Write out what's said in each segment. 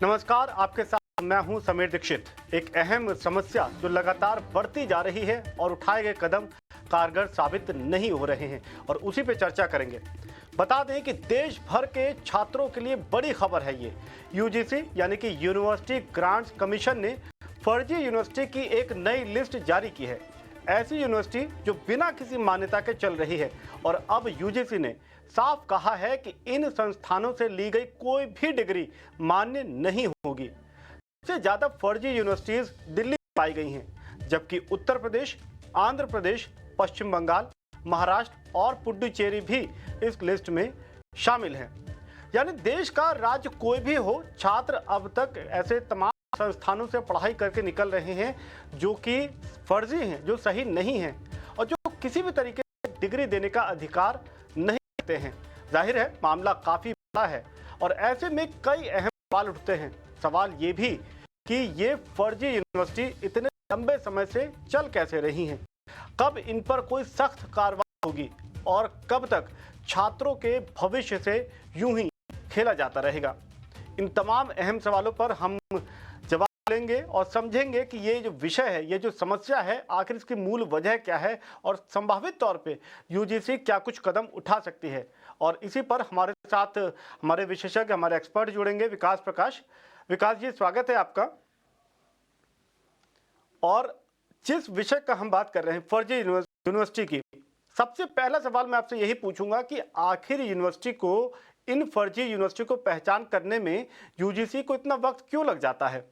नमस्कार, आपके साथ मैं हूं समीर दीक्षित। एक अहम समस्या जो लगातार बढ़ती जा रही है और उठाए गए कदम कारगर साबित नहीं हो रहे हैं और उसी पे चर्चा करेंगे। बता दें कि देश भर के छात्रों के लिए बड़ी खबर है ये। यूजीसी यानी कि यूनिवर्सिटी ग्रांट्स कमीशन ने फर्जी यूनिवर्सिटी की एक नई लिस्ट जारी की है। ऐसी यूनिवर्सिटी जो बिना किसी मान्यता के चल रही है और अब यूजीसी ने साफ कहा है कि इन संस्थानों से ली गई कोई भी डिग्री मान्य नहीं होगी। सबसे ज्यादा फर्जी यूनिवर्सिटीज दिल्ली में पाई गई हैं, जबकि उत्तर प्रदेश, आंध्र प्रदेश, पश्चिम बंगाल, महाराष्ट्र और पुडुचेरी भी इस लिस्ट में शामिल हैं। यानी देश का राज्य कोई भी हो, छात्र अब तक ऐसे तमाम संस्थानों से पढ़ाई करके निकल रहे हैं जो कि फर्जी हैं, जो सही नहीं हैं और जो किसी भी तरीके से डिग्री देने का अधिकार नहीं रखते हैं। जाहिर है मामला काफी बड़ा है और ऐसे में कई अहम सवाल उठते हैं। सवाल ये भी कि ये फर्जी यूनिवर्सिटी इतने लंबे समय से चल कैसे रही हैं, कब इन पर कोई सख्त कार्रवाई होगी और कब तक छात्रों के भविष्य से यूं ही खेला जाता रहेगा। इन तमाम अहम सवालों पर हम जवाब लेंगे और समझेंगे कि ये जो विषय है, ये जो समस्या है, आखिर इसकी मूल वजह क्या है और संभावित तौर पे यूजीसी क्या कुछ कदम उठा सकती है। और इसी पर हमारे साथ हमारे विशेषज्ञ, हमारे एक्सपर्ट जुड़ेंगे। विकास प्रकाश, विकास जी स्वागत है आपका। और जिस विषय का हम बात कर रहे हैं, फर्जी यूनिवर्सिटी की, सबसे पहला सवाल मैं आपसे यही पूछूंगा कि आखिर यूनिवर्सिटी को, इन फर्जी यूनिवर्सिटी को पहचान करने में यूजीसी को इतना वक्त क्यों लग जाता है?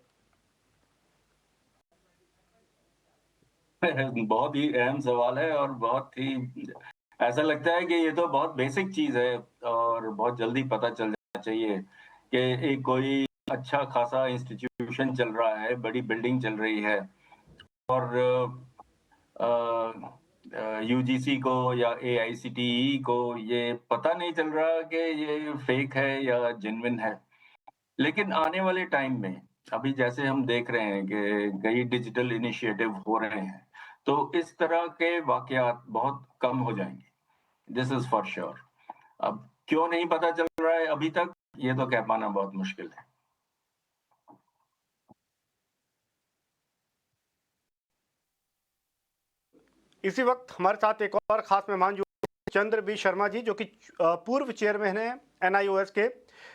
बहुत ही अहम सवाल है और बहुत ही ऐसा लगता है कि ये तो बहुत बेसिक चीज है और बहुत जल्दी पता चल जाना चाहिए कि एक कोई अच्छा खासा इंस्टीट्यूशन चल रहा है, बड़ी बिल्डिंग चल रही है और यूजीसी को या एआईसीटीई को ये पता नहीं चल रहा कि ये फेक है या जेन्युइन है। लेकिन आने वाले टाइम में अभी जैसे हम देख रहे हैं कि कई डिजिटल इनिशिएटिव हो रहे हैं, तो इस तरह के वाकयात बहुत कम हो जाएंगे। This is for sure. अब क्यों नहीं पता चल रहा है अभी तक, ये तो कह पाना बहुत मुश्किल है। इसी वक्त हमारे साथ एक और खास मेहमान जो चंद्र बी शर्मा जी, जो कि पूर्व चेयरमैन हैं एनआईओएस के।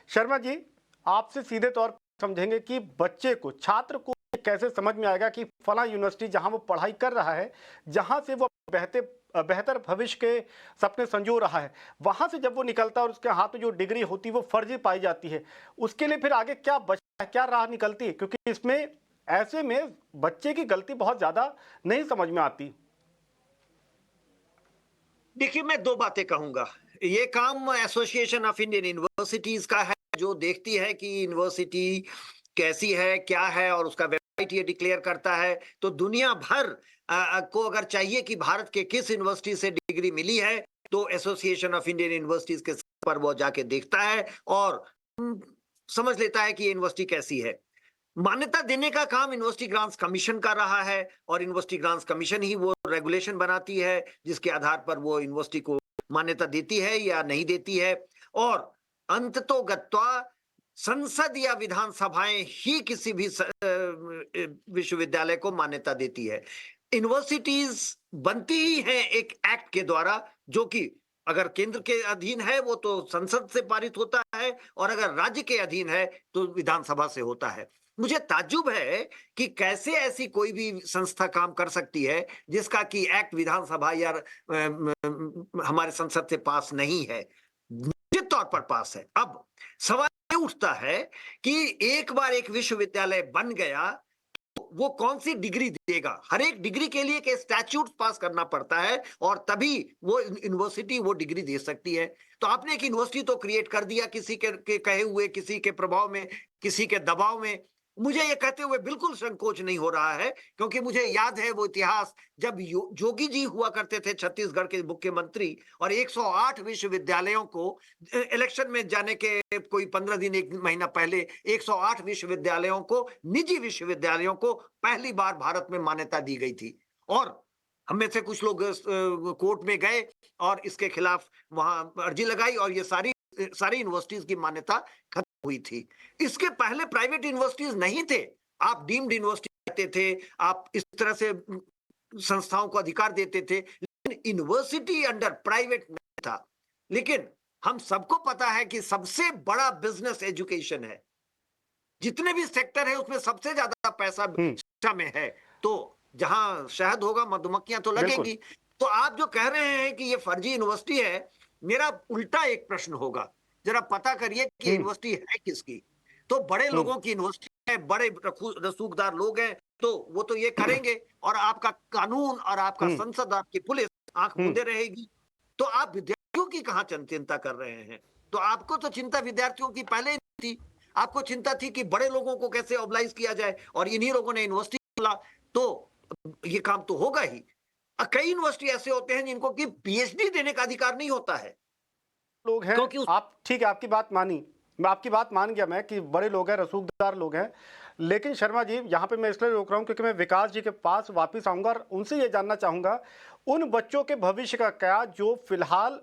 शर्मा जी, आपसे सीधे तौर पर समझेंगे कि बच्चे को, छात्र को कैसे समझ में आएगा कि फला यूनिवर्सिटी जहां वो पढ़ाई कर रहा है, जहां से वो बेहतर भविष्य के सपने संजो रहा है, वहां से जब वो निकलता है और उसके हाथ में जो डिग्री होती है वो फर्जी पाई जाती है, उसके लिए फिर आगे क्या बचता है, क्या राह निकलती है? क्योंकि इसमें, ऐसे में बच्चे की गलती बहुत ज्यादा नहीं समझ में आती। देखिए, मैं 2 बातें कहूँगा। ये काम एसोसिएशन ऑफ इंडियन यूनिवर्सिटीज़ का है, जो देखती है कि यूनिवर्सिटी कैसी है, क्या है, और उसका वेबसाइट ये डिक्लेयर करता है। तो दुनिया भर को अगर चाहिए कि भारत के किस यूनिवर्सिटी से डिग्री मिली है, तो एसोसिएशन ऑफ इंडियन यूनिवर्सिटीज़ के पर वो जाके देखता है और समझ लेता है कि ये यूनिवर्सिटी कैसी है। मान्यता देने का काम यूनिवर्सिटी ग्रांट्स कमीशन का रहा है और यूनिवर्सिटी ग्रांट्स कमीशन ही वो रेगुलेशन बनाती है जिसके आधार पर वो यूनिवर्सिटी को मान्यता देती है या नहीं देती है। और अंततोगत्वा संसद या विधानसभाएं ही किसी भी विश्वविद्यालय को मान्यता देती है। यूनिवर्सिटीज बनती ही हैं एक एक्ट के द्वारा, जो कि अगर केंद्र के अधीन है वो तो संसद से पारित होता है और अगर राज्य के अधीन है तो विधानसभा से होता है। मुझे ताज्जुब है कि कैसे ऐसी कोई भी संस्था काम कर सकती है जिसका कि एक्ट विधानसभा या हमारे संसद से पास नहीं है। निश्चित तौर पर पास है। अब सवाल ये उठता है कि एक बार एक विश्वविद्यालय बन गया, वो कौन सी डिग्री देगा? हर एक डिग्री के लिए एक स्टैट्यूट पास करना पड़ता है और तभी वो यूनिवर्सिटी वो डिग्री दे सकती है। तो आपने एक यूनिवर्सिटी तो क्रिएट कर दिया किसी के कहे हुए, किसी के प्रभाव में, किसी के दबाव में। मुझे ये कहते हुए बिल्कुल संकोच नहीं हो रहा है, क्योंकि मुझे याद है वो इतिहास जब जोगी जी हुआ करते थे छत्तीसगढ़ के मुख्यमंत्री, और 108 विश्वविद्यालयों को इलेक्शन में जाने के कोई 15 दिन, एक महीना पहले 108 विश्वविद्यालयों को, निजी विश्वविद्यालयों को पहली बार भारत में मान्यता दी गई थी। और हम में से कुछ लोग कोर्ट में गए और इसके खिलाफ वहां अर्जी लगाई और ये सारी यूनिवर्सिटीज की मान्यता हुई थी। इसके पहले प्राइवेट यूनिवर्सिटीज नहीं थे। आप डीम्ड यूनिवर्सिटी कहते थे, आप इस तरह से संस्थाओं को अधिकार देते थे, लेकिन यूनिवर्सिटी अंडर प्राइवेट नहीं था। लेकिन हम सबको पता है कि सबसे बड़ा बिजनेस एजुकेशन है। जितने भी सेक्टर है उसमें सबसे ज्यादा पैसा शिक्षा में है। तो जहां शहद होगा मधुमक्खियां तो लगेंगी। तो आप जो कह रहे हैं कि ये फर्जी यूनिवर्सिटी है, मेरा उल्टा एक प्रश्न होगा, जरा पता करिए कि यूनिवर्सिटी है किसकी। तो बड़े लोगों की यूनिवर्सिटी है, बड़े रसूखदार लोग हैं, तो वो तो ये करेंगे, और आपका कानून और आपका संसद, आपकी पुलिस आंख मूंदे रहेगी। तो आप विद्यार्थियों की कहां चिंता कर रहे हैं? तो आपको तो चिंता विद्यार्थियों की पहले ही थी। आपको चिंता थी कि बड़े लोगों को कैसे ऑब्लाइज किया जाए, और इन्हीं लोगों ने यूनिवर्सिटी खोला, तो ये काम तो होगा ही। कई यूनिवर्सिटी ऐसे होते हैं जिनको कि पीएचडी देने का अधिकार नहीं होता है, लोग हैं। क्योंकि आप ठीक है, आपकी बात मानी, मैं आपकी बात मान गया मैं कि बड़े लोग हैं, रसूखदार लोग हैं। लेकिन शर्मा जी, यहाँ पे मैं इसलिए रोक रहा हूँ क्योंकि मैं विकास जी के पास वापस आऊंगा और उनसे ये जानना चाहूंगा उन बच्चों के भविष्य का क्या जो फिलहाल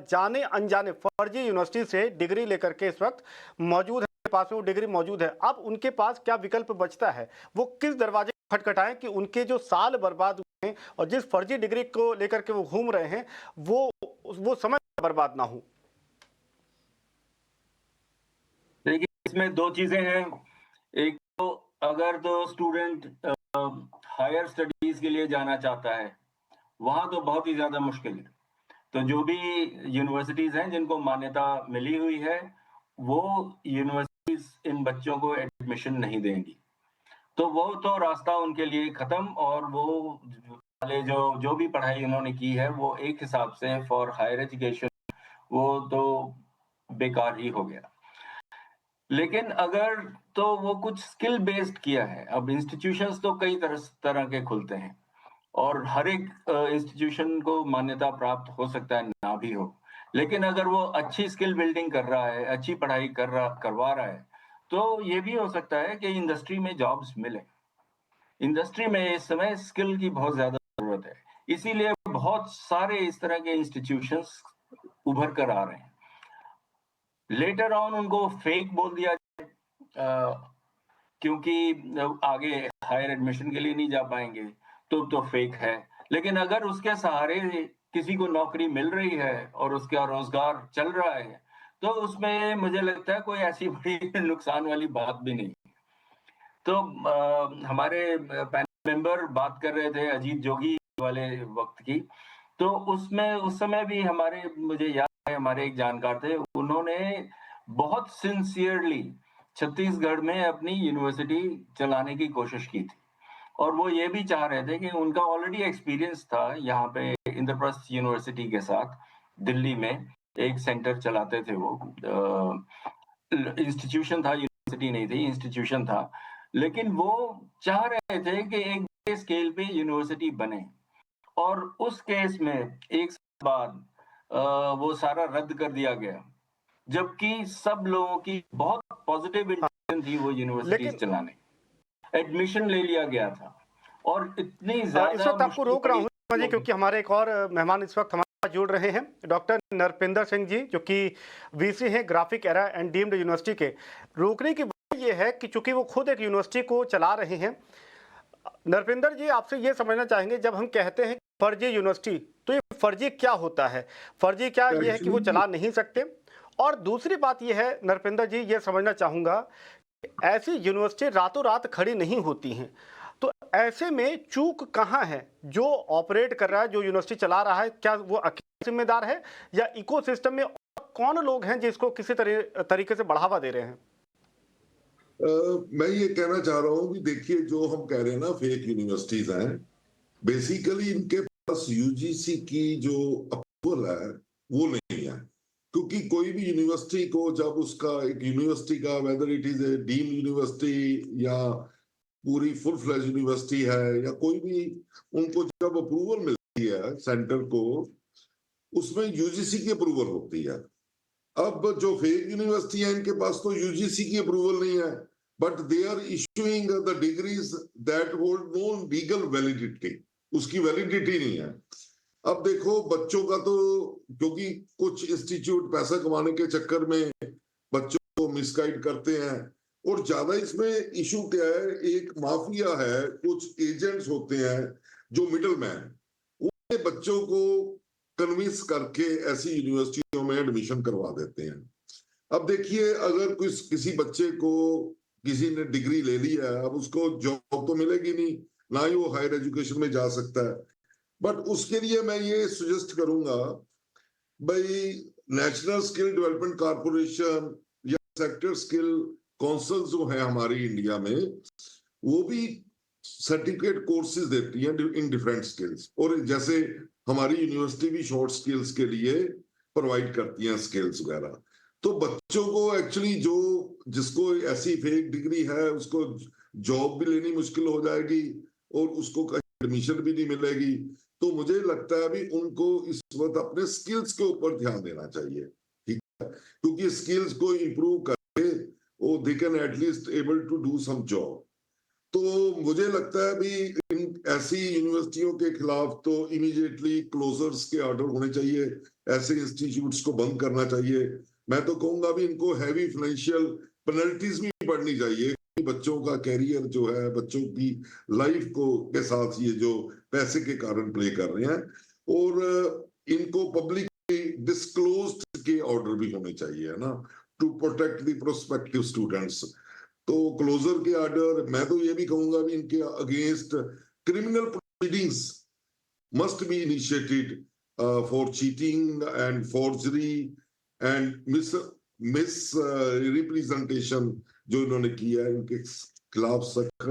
जाने अनजाने फर्जी यूनिवर्सिटी से डिग्री लेकर के इस वक्त मौजूद है, पास में वो डिग्री मौजूद है। अब उनके पास क्या विकल्प बचता है? वो किस दरवाजे खटखटाएं कि उनके जो साल बर्बाद हुए हैं और जिस फर्जी डिग्री को लेकर के वो घूम रहे हैं वो समय बर्बाद ना हो। देखिए, इसमें दो चीजें हैं। एक तो अगर तो स्टूडेंट हायर स्टडीज के लिए जाना चाहता है, वहां तो बहुत ही ज्यादा मुश्किल है। तो जो भी यूनिवर्सिटीज हैं जिनको मान्यता मिली हुई है, वो यूनिवर्सिटीज इन बच्चों को एडमिशन नहीं देंगी। तो वो तो रास्ता उनके लिए खत्म, और वो वाले जो भी पढ़ाई उन्होंने की है वो एक हिसाब से फॉर हायर एजुकेशन वो तो बेकार ही हो गया। लेकिन अगर तो वो कुछ स्किल बेस्ड किया है, अब इंस्टीट्यूशंस तो कई तरह के खुलते हैं, और हर एक इंस्टीट्यूशन को मान्यता प्राप्त हो सकता है, ना भी हो। लेकिन अगर वो अच्छी स्किल बिल्डिंग कर रहा है, अच्छी पढ़ाई करवा रहा है, तो ये भी हो सकता है कि इंडस्ट्री में जॉब्स मिले। इंडस्ट्री में इस समय स्किल की बहुत ज्यादा जरूरत है, इसीलिए बहुत सारे इस तरह के इंस्टीट्यूशंस उभर कर आ रहे हैं। लेटर ऑन उनको फेक बोल दिया क्योंकि आगे हायर एडमिशन के लिए नहीं जा पाएंगे, तो फेक है। लेकिन अगर उसके सहारे किसी को नौकरी मिल रही है और उसका रोजगार चल रहा है, तो उसमें मुझे लगता है कोई ऐसी बड़ी नुकसान वाली बात भी नहीं। तो हमारे पैनल मेंबर बात कर रहे थे अजीत जोगी वाले वक्त की, तो उसमें उस समय भी मुझे याद है, हमारे एक जानकार थे, उन्होंने बहुत सिंसियरली छत्तीसगढ़ में अपनी यूनिवर्सिटी चलाने की कोशिश की थी, और वो ये भी चाह रहे थे कि उनका ऑलरेडी एक्सपीरियंस था यहाँ पे इंद्रप्रस्थ यूनिवर्सिटी के साथ, दिल्ली में एक सेंटर चलाते थे वो, इंस्टीट्यूशन था, यूनिवर्सिटी नहीं थी, इंस्टीट्यूशन था। लेकिन वो चाह रहे थे कि एक बड़े स्केल पे यूनिवर्सिटी बने, और उस केस में एक साल बाद वो सारा रद्द कर दिया गया, जबकि सब लोगों की बहुत पॉजिटिव इंटेंशन थी वो यूनिवर्सिटीज चलाने, एडमिशन ले लिया गया था, और इतनी इस ज्यादा वक्त आपको रोक रहा हूँ जी क्योंकि हमारे एक और मेहमान इस वक्त हमारे साथ जुड़ रहे हैं, डॉक्टर नरपिंदर सिंह जी, जो कि वीसी हैं graphic era and deemed university के। रोकने की वजह ये है कि चूंकि वो खुद एक यूनिवर्सिटी को चला रहे हैं। नरपिंदर जी, आपसे ये समझना चाहेंगे, जब हम कहते हैं फर्जी यूनिवर्सिटी, तो ये फर्जी क्या होता है? फर्जी क्या ये है कि वो चला नहीं सकते? और दूसरी बात ये है नरपिंदर जी, ये समझना चाहूंगा, ऐसी यूनिवर्सिटी रातों रात खड़ी नहीं होती हैं, तो ऐसे में चूक कहाँ है? जो ऑपरेट कर रहा है, जो यूनिवर्सिटी चला रहा है, क्या वो अकेला जिम्मेदार है, या इकोसिस्टम में कौन लोग हैं जिसको किसी तरीके से बढ़ावा दे रहे हैं? मैं ये कहना चाह रहा हूँ कि देखिए, जो हम कह रहे हैं ना फेक यूनिवर्सिटीज हैं, बेसिकली इनके पास यूजीसी की जो अप्रूवल है वो नहीं है। क्योंकि कोई भी यूनिवर्सिटी को जब उसका एक यूनिवर्सिटी का whether it is a deem university या पूरी फुल फ्लैश यूनिवर्सिटी है, या कोई भी, उनको जब अप्रूवल मिलती है सेंटर को, उसमें यूजीसी की अप्रूवल होती है। अब जो फेक यूनिवर्सिटी है, इनके पास तो यूजीसी की अप्रूवल नहीं है, but they are issuing the degrees that hold no legal validity, उसकी वैलिडिटी नहीं है। अब देखो, बच्चों का तो, क्योंकि कुछ इंस्टीट्यूट पैसा कमाने के चक्कर में बच्चों को मिसगाइड करते हैं। और ज्यादा इसमें इशू क्या है, एक माफिया है, कुछ एजेंट्स होते हैं जो मिडल मैन, वो बच्चों को कन्विंस करके ऐसी यूनिवर्सिटियों में एडमिशन करवा देते हैं। अब देखिए, अगर किसी बच्चे को किसी ने डिग्री ले ली है, अब उसको जॉब तो मिलेगी नहीं, ना ही वो हायर एजुकेशन में जा सकता है। बट उसके लिए मैं ये सजेस्ट करूंगा, भाई नेशनल स्किल डेवलपमेंट कॉर्पोरेशन या सेक्टर स्किल काउंसिल जो है हमारी इंडिया में, वो भी सर्टिफिकेट कोर्सेज देती हैं इन डिफरेंट स्किल्स। और जैसे हमारी यूनिवर्सिटी भी शॉर्ट स्किल्स के लिए प्रोवाइड करती हैं स्किल्स वगैरह। तो बच्चों को एक्चुअली जो जिसको ऐसी फेक डिग्री है, उसको जॉब भी लेनी मुश्किल हो जाएगी और उसको एडमिशन भी नहीं मिलेगी। तो मुझे लगता है अभी उनको इस वक्त अपने स्किल्स के ऊपर ध्यान देना चाहिए, ठीक है, क्योंकि स्किल्स को इम्प्रूव करके वो they can at least able to do some job. तो मुझे लगता है अभी इन ऐसी यूनिवर्सिटियों के खिलाफ तो इमीडिएटली क्लोजर्स के ऑर्डर होने चाहिए, ऐसे इंस्टीट्यूट्स को बंद करना चाहिए। मैं तो कहूंगा भी इनको हैवी फाइनेंशियल पेनल्टीज भी पड़नी चाहिए कि बच्चों का कैरियर जो है, बच्चों की लाइफ को के साथ ये जो पैसे के कारण प्ले कर रहे हैं, और इनको पब्लिकली डिस्क्लोज्ड के ऑर्डर भी होने चाहिए, है ना, to protect the prospective students. तो क्लोजर के ऑर्डर, मैं तो ये भी कहूंगा भी इनके against criminal proceedings must be initiated for cheating and forgery and misrepresentation जो इन्होंने किया है, इनके खिलाफ सख्त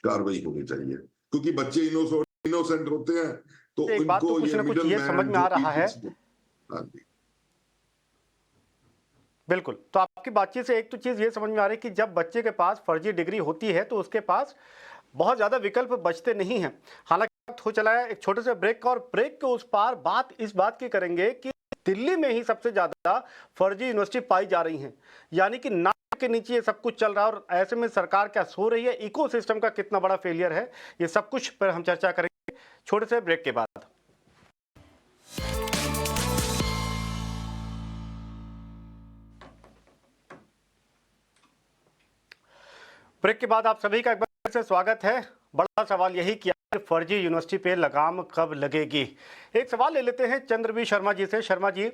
कार्रवाई होनी चाहिए, क्योंकि बच्चे इनोसेंट होते हैं। तो एक बात तो इनको कुछ ना कुछ ये समझ में आ रहा है, बिल्कुल। तो आपकी बातचीत से एक तो चीज़ ये समझ में आ रही है कि जब बच्चे के पास फर्जी डिग्री होती है तो उसके पास बहुत ज़्यादा विकल्प बचते नहीं हैं। हालांकि वक्त हो चला है एक छोटे से ब्रेक का, और ब्रेक के उस पार बात इस बात की करेंगे कि दिल्ली में ही सबसे ज़्यादा फर्जी यूनिवर्सिटी पाई जा रही हैं, यानी कि नाक के नीचे ये सब कुछ चल रहा है। और ऐसे में सरकार क्या सो रही है, इकोसिस्टम का कितना बड़ा फेलियर है, ये सब कुछ पर हम चर्चा करेंगे छोटे से ब्रेक के बाद। ब्रेक के बाद आप सभी का एक बार से स्वागत है। बड़ा सवाल यही कि फर्जी यूनिवर्सिटी पे लगाम कब लगेगी। एक सवाल ले लेते हैं चंद्रवीर शर्मा जी से। शर्मा जी,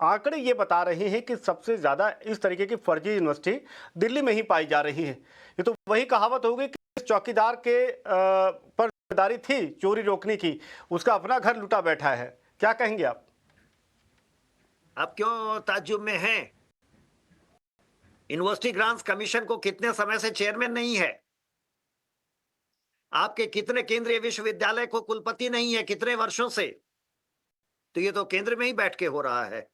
आंकड़े ये बता रहे हैं कि सबसे ज्यादा इस तरीके की फर्जी यूनिवर्सिटी दिल्ली में ही पाई जा रही है। ये तो वही कहावत होगी कि चौकीदार के पर जिम्मेदारी थी चोरी रोकने की, उसका अपना घर लुटा बैठा है। क्या कहेंगे आप? आप क्यों ताज्जुब में हैं? यूनिवर्सिटी ग्रांट्स कमीशन को कितने समय से चेयरमैन नहीं है? आपके कितने केंद्रीय विश्वविद्यालय को कुलपति नहीं है, कितने वर्षों से? तो ये तो केंद्र में ही बैठ के हो रहा है।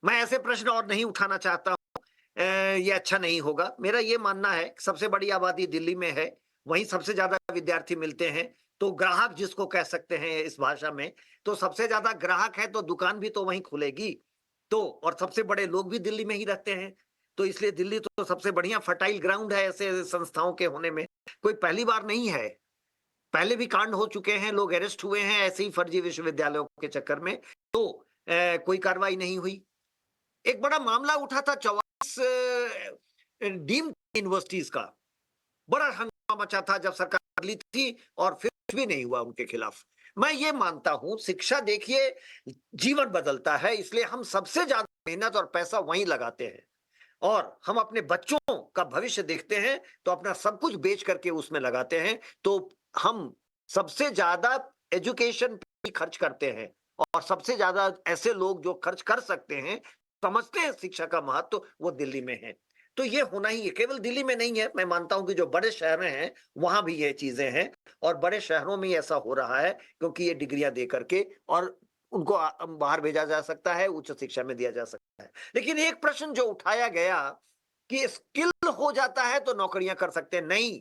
मैं ऐसे प्रश्न और नहीं उठाना चाहता हूं, ये अच्छा नहीं होगा। मेरा ये मानना है सबसे बड़ी आबादी दिल्ली में है, वहीं सबसे ज्यादा विद्यार्थी मिलते हैं, तो ग्राहक जिसको कह सकते हैं इस भाषा में, तो सबसे ज्यादा ग्राहक है तो दुकान भी तो वहीं खुलेगी। तो और सबसे बड़े लोग भी दिल्ली में ही रहते हैं, तो इसलिए दिल्ली तो सबसे बढ़िया फर्टाइल ग्राउंड है ऐसे संस्थाओं के होने में। कोई पहली बार नहीं है, पहले भी कांड हो चुके हैं, लोग अरेस्ट हुए हैं ऐसे ही फर्जी विश्वविद्यालयों के चक्कर में, तो कोई कार्रवाई नहीं हुई। एक बड़ा मामला उठा था 44 डीम्ड यूनिवर्सिटीज का, बड़ा हंगामा मचा था जब सरकार ली थी, और फिर कुछ भी नहीं हुआ उनके खिलाफ। मैं ये मानता हूं शिक्षा देखिए जीवन बदलता है, इसलिए हम सबसे ज्यादा मेहनत और पैसा वहीं लगाते हैं, और हम अपने बच्चों का भविष्य देखते हैं तो अपना सब कुछ बेच करके उसमें लगाते हैं। तो हम सबसे ज्यादा एजुकेशन पे खर्च करते हैं, और सबसे ज्यादा ऐसे लोग जो खर्च कर सकते हैं, समझते हैं शिक्षा का महत्व, वो दिल्ली में है। तो ये होना ही है, केवल दिल्ली में नहीं है। मैं मानता हूं कि जो बड़े शहर हैं वहां भी ये चीजें हैं, और बड़े शहरों में ऐसा हो रहा है क्योंकि ये डिग्रियां दे करके और उनको बाहर भेजा जा सकता है, उच्च शिक्षा में दिया जा सकता है। लेकिन एक प्रश्न जो उठाया गया कि स्किल हो जाता है तो नौकरियां कर सकते हैं, नहीं।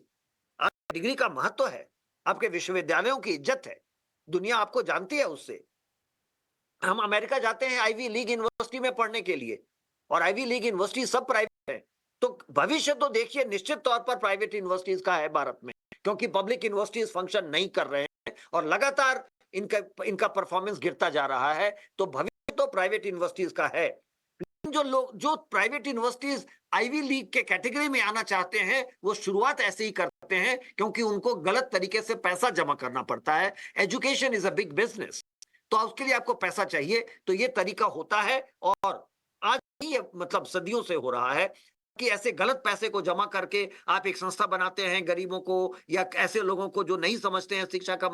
आपकी डिग्री का महत्व है, आपके विश्वविद्यालयों की इज्जत है, दुनिया आपको जानती है उससे। हम अमेरिका जाते हैं आईवी लीग यूनिवर्सिटी में पढ़ने के लिए, और आईवी लीग यूनिवर्सिटी सब प्राइवेट है, तो भविष्य तो देखिए निश्चित तौर पर प्राइवेट यूनिवर्सिटीज का है भारत में, क्योंकि पब्लिक यूनिवर्सिटीज फंक्शन नहीं कर रहे हैं और लगातार इनका परफॉर्मेंस गिरता जा रहा है। तो भविष्य तो प्राइवेट यूनिवर्सिटीज का है। जो लोग जो प्राइवेट यूनिवर्सिटीज आईवी लीग के कैटेगरी में आना चाहते हैं वो शुरुआत ऐसे ही करते हैं क्योंकि उनको गलत तरीके से पैसा जमा करना पड़ता है। Education is a big business, तो उसके लिए आपको पैसा चाहिए, तो ये तरीका होता है और आज ही ये मतलब सदियों से हो रहा है कि ऐसे गलत पैसे को जमा करके आप एक संस्था बनाते हैं गरीबों को या ऐसे लोगों को जो नहीं समझते हैं शिक्षा का,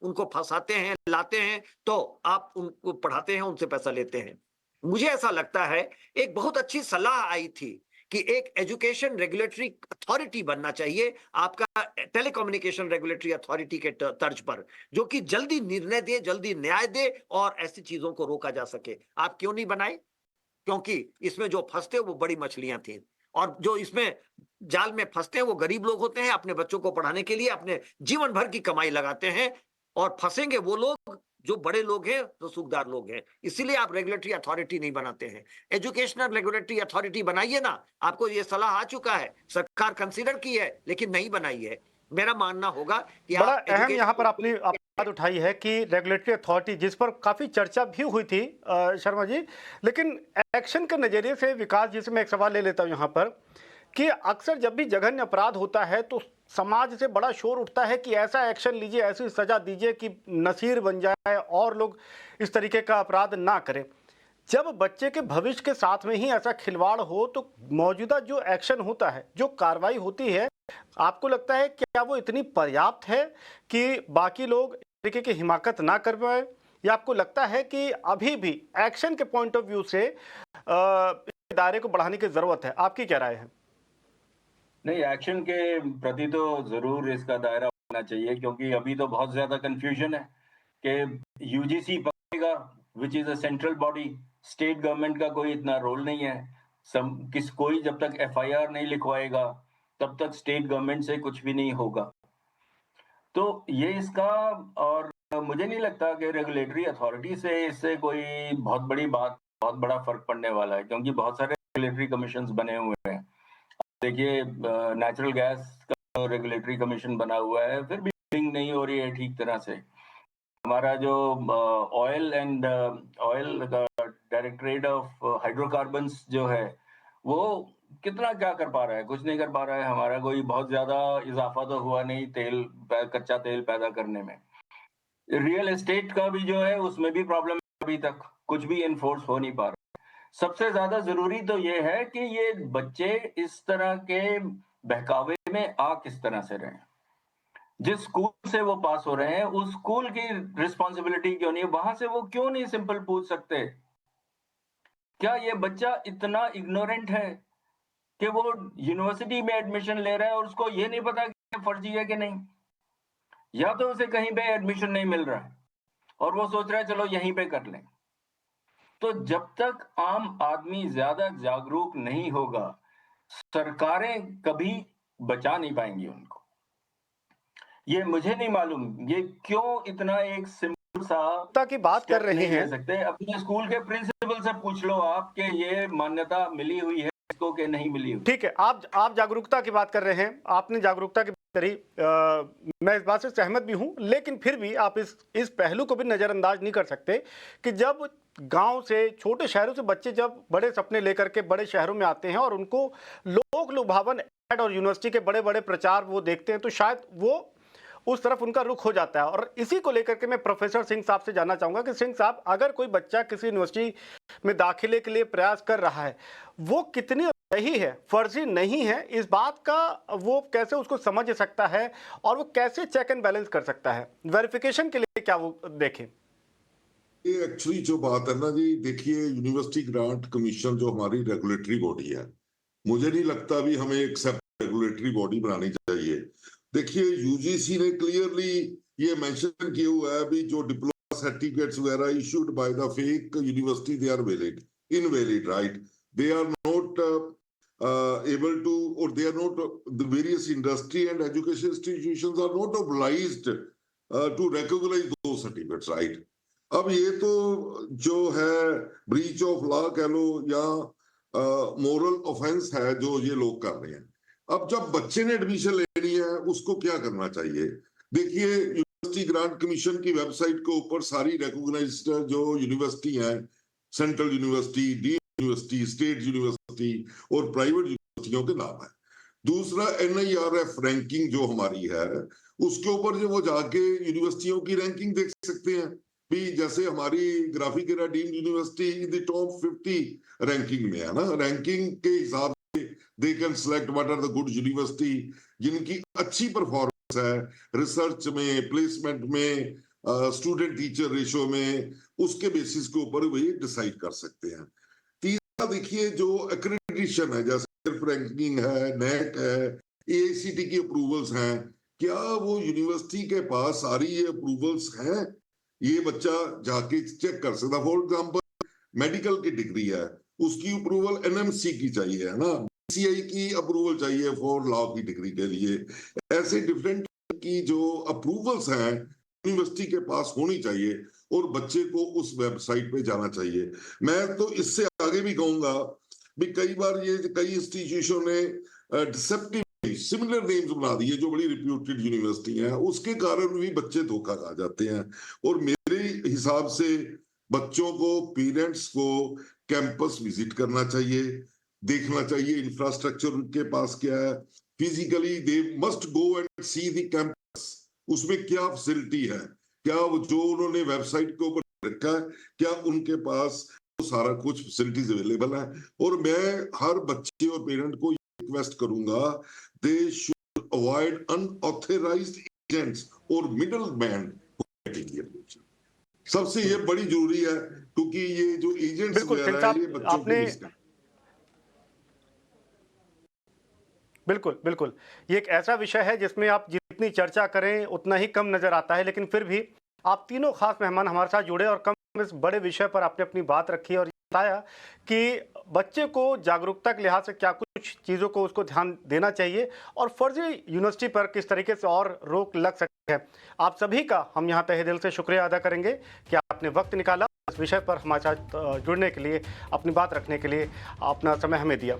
उनको फंसाते हैं, लाते हैं, तो आप उनको पढ़ाते हैं, उनसे पैसा लेते हैं। मुझे ऐसा लगता है एक बहुत अच्छी सलाह आई थी कि एक एजुकेशन रेगुलेटरी अथॉरिटी बनना चाहिए आपका टेलीकम्युनिकेशन रेगुलेटरी अथॉरिटी के तर्ज पर, जो कि जल्दी निर्णय दे, जल्दी न्याय दे और ऐसी चीजों को रोका जा सके। आप क्यों नहीं बनाए? क्योंकि इसमें जो फंसते वो बड़ी मछलियां थी और जो इसमें जाल में फंसते हैं वो गरीब लोग होते हैं, अपने बच्चों को पढ़ाने के लिए अपने जीवन भर की कमाई लगाते हैं और फंसेंगे वो लोग जो बड़े लोग हैं, रसूखदार लोग हैं। इसीलिए आप रेगुलेटरी अथॉरिटी नहीं बनाते हैं। एजुकेशनल रेगुलेटरी अथॉरिटी बनाइए ना, आपको ये सलाह आ चुका है, सरकार कंसीडर की है लेकिन नहीं बनाई है। मेरा मानना होगा कि बड़ा अहम यहाँ पर आपने बात उठाई है कि रेगुलेटरी अथॉरिटी, जिस पर काफी चर्चा भी हुई थी शर्मा जी, लेकिन एक्शन के नजरिए से विकास जी से मैं एक सवाल ले लेता हूँ यहाँ पर कि अक्सर जब भी जघन्य अपराध होता है तो समाज से बड़ा शोर उठता है कि ऐसा एक्शन लीजिए, ऐसी सजा दीजिए कि नसीर बन जाए और लोग इस तरीके का अपराध ना करें। जब बच्चे के भविष्य के साथ में ही ऐसा खिलवाड़ हो तो मौजूदा जो एक्शन होता है, जो कार्रवाई होती है, आपको लगता है क्या वो इतनी पर्याप्त है कि बाकी लोग इस तरीके की हिमाकत ना कर पाए, या आपको लगता है कि अभी भी एक्शन के पॉइंट ऑफ व्यू से इस दायरे को बढ़ाने की जरूरत है? आपकी क्या राय है? नहीं, एक्शन के प्रति तो जरूर इसका दायरा होना चाहिए, क्योंकि अभी तो बहुत ज्यादा कंफ्यूजन है कि यूजीसी पकड़ेगा, which is a central body, state government का कोई इतना रोल नहीं है। कोई जब तक एफआईआर नहीं लिखवाएगा तब तक स्टेट गवर्नमेंट से कुछ भी नहीं होगा। तो ये इसका, और मुझे नहीं लगता कि रेगुलेटरी अथॉरिटी से इससे कोई बहुत बड़ी बात, बहुत बड़ा फर्क पड़ने वाला है, क्योंकि बहुत सारे रेगुलेटरी कमीशंस बने हुए हैं। देखिए, नेचुरल गैस का रेगुलेटरी कमीशन बना हुआ है, फिर भी बिलिंग नहीं हो रही है ठीक तरह से। हमारा जो ऑयल डायरेक्टरेट ऑफ हाइड्रोकार्बन्स जो है, वो कितना क्या कर पा रहा है? कुछ नहीं कर पा रहा है। हमारा कोई बहुत ज्यादा इजाफा तो हुआ नहीं कच्चा तेल पैदा करने में। रियल एस्टेट का भी जो है उसमें भी प्रॉब्लम, अभी तक कुछ भी एनफोर्स हो नहीं पा रहा। सबसे ज्यादा जरूरी तो ये है कि ये बच्चे इस तरह के बहकावे में आ किस तरह से रहे। जिस स्कूल से वो पास हो रहे हैं उस स्कूल की रिस्पॉन्सिबिलिटी क्यों नहीं? वहां से वो क्यों नहीं सिंपल पूछ सकते? क्या ये बच्चा इतना इग्नोरेंट है कि वो यूनिवर्सिटी में एडमिशन ले रहा है और उसको ये नहीं पता कि फर्जी है कि नहीं? या तो उसे कहीं पे एडमिशन नहीं मिल रहा है और वो सोच रहा है चलो यहीं पे कर लें। तो जब तक आम आदमी ज्यादा जागरूक नहीं होगा, सरकारें कभी बचा नहीं पाएंगी उनको। ये मुझे नहीं मालूम ये क्यों इतना एक सिंपल सा की बात कर रहे हैं। सकते अपने स्कूल के प्रिंसिपल से पूछ लो आप कि ये मान्यता मिली हुई है इसको कि नहीं मिली हुई। ठीक है, आप जागरूकता की बात कर रहे हैं, आपने जागरूकता की बात करी, मैं इस बात से सहमत भी हूं, लेकिन फिर भी आप इस पहलू को भी नजरअंदाज नहीं कर सकते कि जब गांव से, छोटे शहरों से बच्चे जब बड़े सपने लेकर के बड़े शहरों में आते हैं और उनको लोक लुभावन ऐड और यूनिवर्सिटी के बड़े बड़े प्रचार वो देखते हैं, तो शायद वो उस तरफ उनका रुख हो जाता है। और इसी को लेकर के मैं प्रोफेसर सिंह साहब से जानना चाहूंगा कि सिंह साहब, अगर कोई बच्चा किसी यूनिवर्सिटी में दाखिले के लिए प्रयास कर रहा है, वो कितनी सही है, फर्जी नहीं है, इस बात का वो कैसे उसको समझ सकता है और वो कैसे चेक एंड बैलेंस कर सकता है? वेरिफिकेशन के लिए क्या वो देखें? ये एक्चुअली जो बात है ना जी, देखिए, यूनिवर्सिटी ग्रांट कमीशन जो हमारी रेगुलेटरी बॉडी है, मुझे नहीं लगता भी हमें एक रेगुलेटरी बॉडी बनानी चाहिए। देखिए, यूजीसी ने क्लियरली ये मेंशन किया हुआ है भी जो डिप्लोमा सर्टिफिकेट्स वगैरह issued by the fake university, they are invalid, right? They are not able to, or they are not, the various industry and education institutions are not obliged to recognize those certificates, right? अब ये तो जो है breach of law कह लो या moral offence है जो ये लोग कर रहे हैं। अब जब बच्चे ने एडमिशन लेनी है उसको क्या करना चाहिए? देखिए, यूनिवर्सिटी ग्रांट कमीशन की वेबसाइट के ऊपर सारी रिकॉग्नाइज्ड जो यूनिवर्सिटी है, central university, university, state university और प्राइवेट यूनिवर्सिटियों के नाम है। दूसरा NIRF रैंकिंग जो हमारी है, उसके ऊपर जो वो जाके यूनिवर्सिटियों की रैंकिंग देख सकते हैं भी। जैसे हमारी Graphic Era deemed university in the top 50 ranking में है ना, रैंकिंग के हिसाब से they can select what are the good university जिनकी अच्छी परफॉर्मेंस है रिसर्च में, प्लेसमेंट में, स्टूडेंट टीचर रेशो में, उसके बेसिस के ऊपर वही डिसाइड कर सकते हैं। तीसरा देखिए जो एक्रेडिटेशन है, जैसे रैंकिंग है, नेट है, AICTE की अप्रूवल्स हैं, क्या वो यूनिवर्सिटी के पास सारी ये अप्रूवल्स हैं, ये बच्चा जाके चेक कर सकता। फॉर एग्जांपल मेडिकल की डिग्री है, उसकी अप्रूवल NMC की चाहिए है ना, BCI की अप्रूवल चाहिए फॉर लॉ की डिग्री के लिए। ऐसे डिफरेंट की जो अप्रूवल्स हैं यूनिवर्सिटी के पास होनी चाहिए और बच्चे को उस वेबसाइट पे जाना चाहिए। मैं तो इससे आगे भी कहूंगा भी कई बार ये कई इंस्टीट्यूशन ने डिसेप्टिव सिमिलर नेम्स बना दिए जो बड़ी रिप्यूटेड यूनिवर्सिटी हैं, उसके कारण भी बच्चे धोखा खा जाते हैं। और मेरे हिसाब से बच्चों को, पेरेंट्स को कैंपस विजिट करना चाहिए, देखना चाहिए इंफ्रास्ट्रक्चर उनके पास क्या है, physically they must go and see the campus, उसमें क्या फैसिलिटी है, क्या जो उन्होंने वेबसाइट के ऊपर रखा है, क्या उनके पास सारा कुछ फैसिलिटीज अवेलेबल है। और मैं हर बच्चे और पेरेंट को रिक्वेस्ट करूंगा, they should avoid unauthorised agents और मिडलमैन। सबसे ये बड़ी जरूरी है क्योंकि ये जो एजेंट्स वगैरह हैं ये बच्चों को मिस करते हैं। बिल्कुल बिल्कुल, ये एक ऐसा विषय है जिसमें आप जितनी चर्चा करें उतना ही कम नजर आता है, लेकिन फिर भी आप तीनों खास मेहमान हमारे साथ जुड़े और कम इस बड़े विषय पर आपने अपनी बात रखी और बताया कि बच्चे को जागरूकता के लिहाज से क्या कुछ चीज़ों को उसको ध्यान देना चाहिए और फर्जी यूनिवर्सिटी पर किस तरीके से और रोक लग सकती है। आप सभी का हम यहाँ तहे दिल से शुक्रिया अदा करेंगे कि आपने वक्त निकाला इस विषय पर हमारे साथ जुड़ने के लिए, अपनी बात रखने के लिए अपना समय हमें दिया।